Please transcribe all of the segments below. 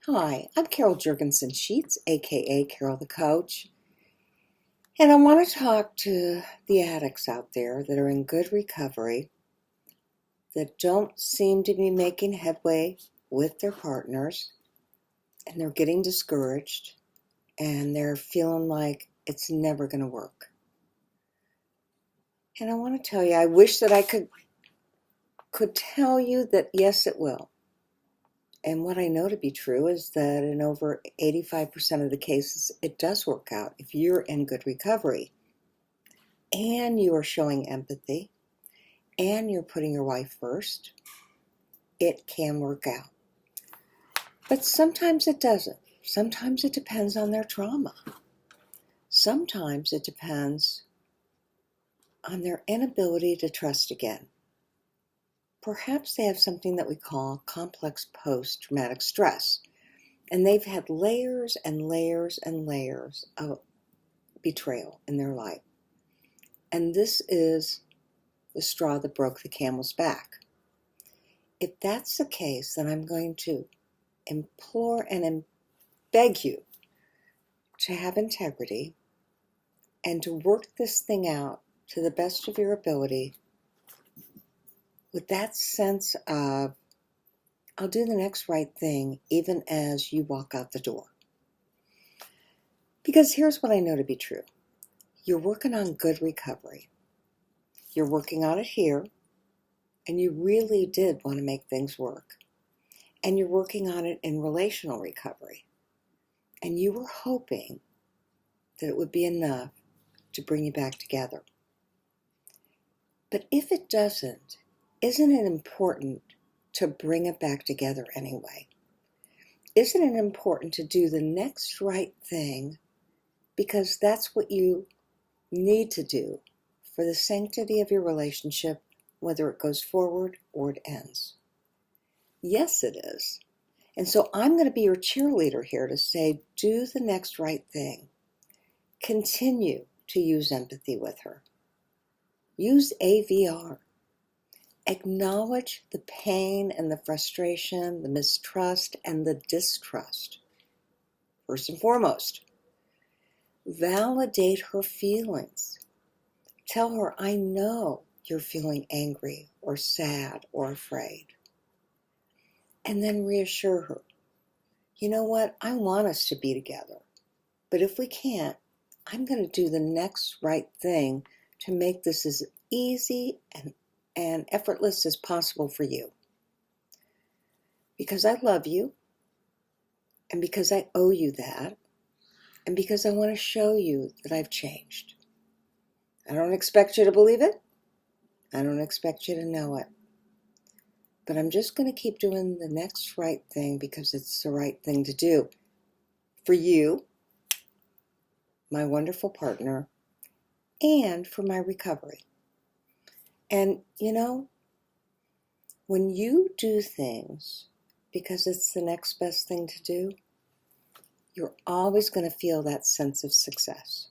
Hi, I'm Carol Jurgensen Sheets, aka Carol the Coach, and I want to talk to the addicts out there that are in good recovery, that don't seem to be making headway with their partners, and they're getting discouraged, and they're feeling like it's never going to work. And I want to tell you, I wish that I could tell you that yes, it will. And what I know to be true is that in over 85% of the cases, it does work out if you're in good recovery and you are showing empathy and you're putting your wife first. It can work out. But sometimes it doesn't. Sometimes it depends on their trauma. Sometimes it depends on their inability to trust again. Perhaps they have something that we call complex post-traumatic stress. And they've had layers and layers and layers of betrayal in their life. And this is the straw that broke the camel's back. If that's the case, then I'm going to implore and beg you to have integrity and to work this thing out to the best of your ability with that sense of, I'll do the next right thing even as you walk out the door. Because here's what I know to be true. You're working on good recovery. You're working on it here, and you really did want to make things work. And you're working on it in relational recovery. And you were hoping that it would be enough to bring you back together. But if it doesn't, isn't it important to bring it back together anyway? Isn't it important to do the next right thing because that's what you need to do for the sanctity of your relationship, whether it goes forward or it ends? Yes, it is. And so I'm going to be your cheerleader here to say, do the next right thing. Continue to use empathy with her. Use AVR. Acknowledge the pain and the frustration, the mistrust and the distrust. First and foremost, validate her feelings. Tell her, I know you're feeling angry or sad or afraid. And then reassure her, you know what, I want us to be together. But if we can't, I'm going to do the next right thing to make this as easy and effortless as possible for you. Because I love you, and because I owe you that, and because I want to show you that I've changed. I don't expect you to believe it. I don't expect you to know it. But I'm just going to keep doing the next right thing because it's the right thing to do. For you, my wonderful partner, and for my recovery. And, when you do things because it's the next best thing to do, you're always going to feel that sense of success.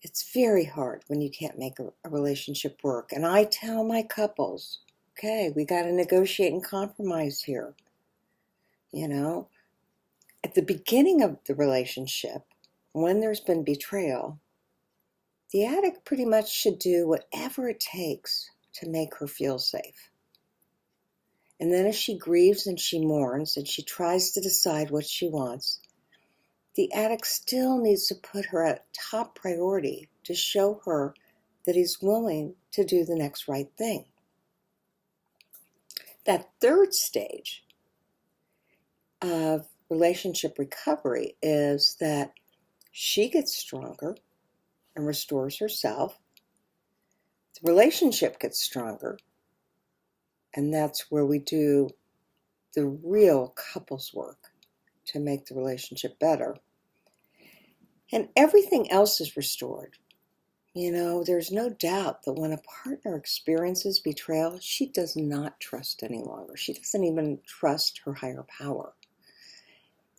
It's very hard when you can't make a relationship work. And I tell my couples, okay, we got to negotiate and compromise here. At the beginning of the relationship, when there's been betrayal, the addict pretty much should do whatever it takes to make her feel safe. And then as she grieves and she mourns and she tries to decide what she wants, the addict still needs to put her at top priority to show her that he's willing to do the next right thing. That third stage of relationship recovery is that she gets stronger and restores herself. The relationship gets stronger, and that's where we do the real couples work to make the relationship better. And everything else is restored. There's no doubt that when a partner experiences betrayal, she does not trust any longer. She doesn't even trust her higher power.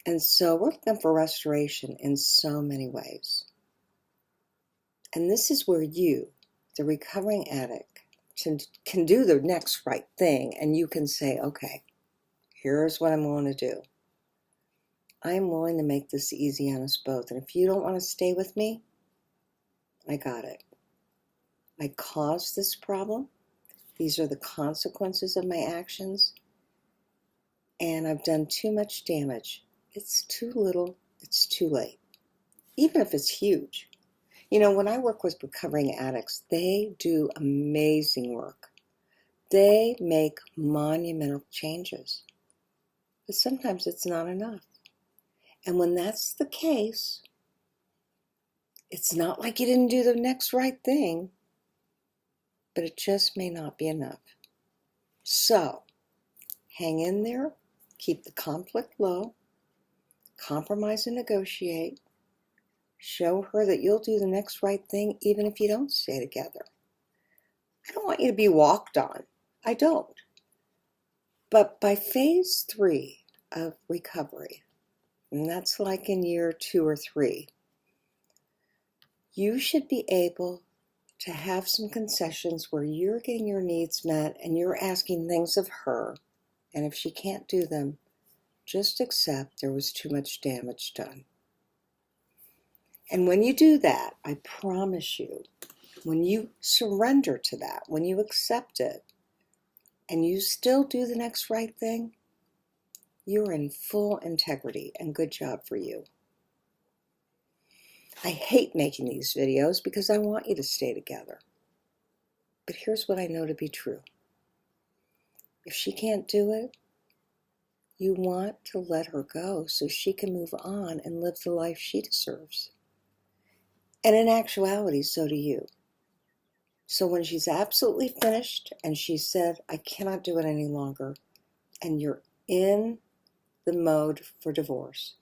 And so we're looking for restoration in so many ways. And this is where you, the recovering addict, can do the next right thing, and you can say, okay, here's what I'm willing to do. I'm willing to make this easy on us both. And if you don't want to stay with me, I got it. I caused this problem. These are the consequences of my actions. And I've done too much damage. It's too little, it's too late. Even if it's huge. You know, when I work with recovering addicts, they do amazing work. They make monumental changes. But sometimes it's not enough. And when that's the case, it's not like you didn't do the next right thing, but it just may not be enough. So, hang in there, keep the conflict low, compromise and negotiate, show her that you'll do the next right thing even if you don't stay together. I don't want you to be walked on. I don't. But by phase 3 of recovery, and that's like in year 2 or 3, you should be able to have some concessions where you're getting your needs met and you're asking things of her. And if she can't do them, just accept there was too much damage done. And when you do that, I promise you, when you surrender to that, when you accept it, and you still do the next right thing, you're in full integrity, and good job for you. I hate making these videos because I want you to stay together. But here's what I know to be true. If she can't do it, you want to let her go so she can move on and live the life she deserves. And in actuality, so do you. So when she's absolutely finished and she said, I cannot do it any longer, and you're in the mode for divorce,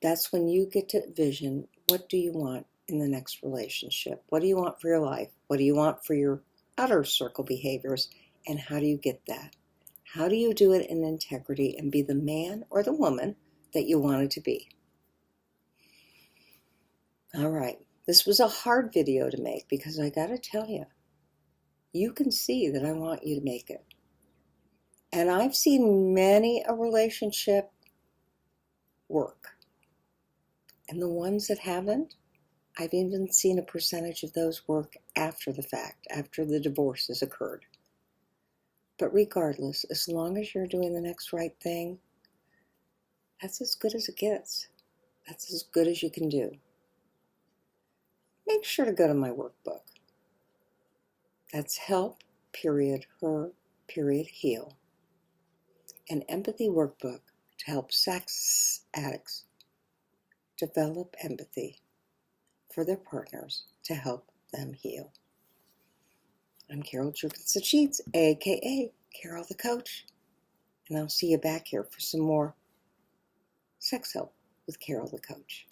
that's when you get to vision, what do you want in the next relationship? What do you want for your life? What do you want for your outer circle behaviors? And how do you get that? How do you do it in integrity and be the man or the woman that you wanted to be? All right. This was a hard video to make because I got to tell you, you can see that I want you to make it. And I've seen many a relationship work. And the ones that haven't, I've even seen a percentage of those work after the fact, after the divorce has occurred. But regardless, as long as you're doing the next right thing, that's as good as it gets. That's as good as you can do. Make sure to go to my workbook. That's Help, Her, Heal. An empathy workbook to help sex addicts develop empathy for their partners to help them heal. I'm Carol Jurgensen Sheets, aka Carol the Coach, and I'll see you back here for some more sex help with Carol the Coach.